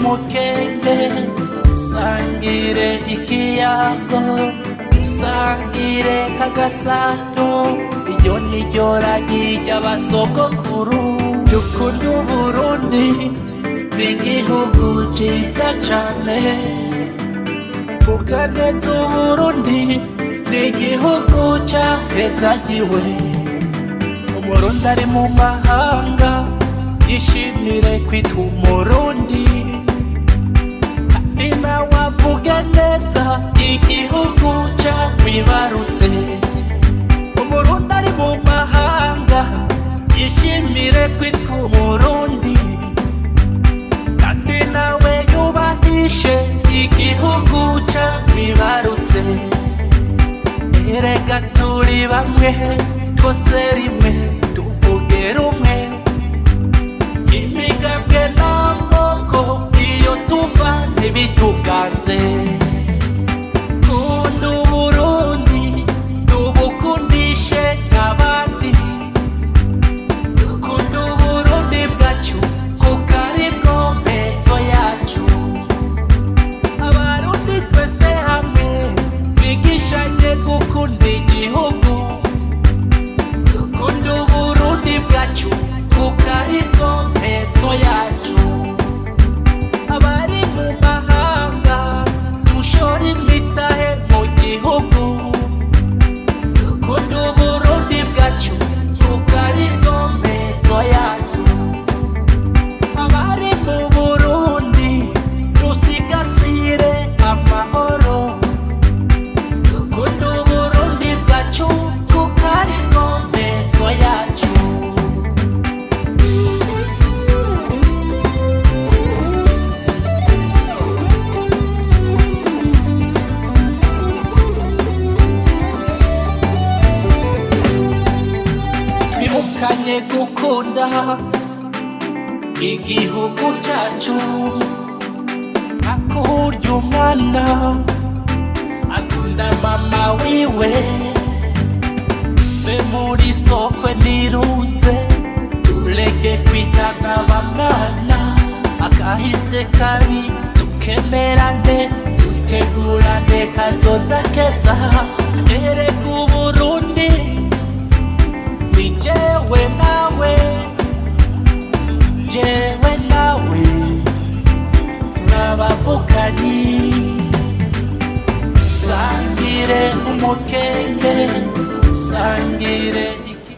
umukende, dusangire ikiyago, dusangire kagasato. Iryo niryo ragi ry'abasogokuru. Dukunda Uburundi n'igihugu ciza cane, vuga neza Uburundi n'igihugu cahezagiwe. Umurundi ari mu mahanga yishimire kwitwa Umurundi, kandi nawe avuge neza igihugu camwibarutse. Umurundi ari mu mahanga yishimire kwitwa Umurundi, kandi nawe yubahishe igihugu camwibarutse. Erega turi bamwe twose rimwe tuvuge rumwe, imigambwe n'amoko iyo tuva ntibituganze. Kunda Uburundi tubukundishe nk'abandi, dukunda Uburundi bwacu kuko aribwo mpezo yacu. Abarundi twese hamwe bigishanye gukunda igihugu, dukunda Uburundi bwacu kuko aribwo mpezo yacu. Abari mu mahanga dushora imitahe mu gihugu, dukunda Uburundi bwacu kuko aribwo mpezo yacu. Abari mu Burundi dusigasire amahoro, dukunda Uburundi bwacu kuko aribwo mpezo yacu. Twibukanye gukunda igihugu cyacu, akurya umwana akunda mama wiwe. Be muri sokwe nirunze tureke kwitana bamwana, akahise kabi tukemerane, dutegurane kazoza keza. Erega Uburundi ni jewe nawe, jewe nawe turabavukanyi. Sangire umukenge, sangire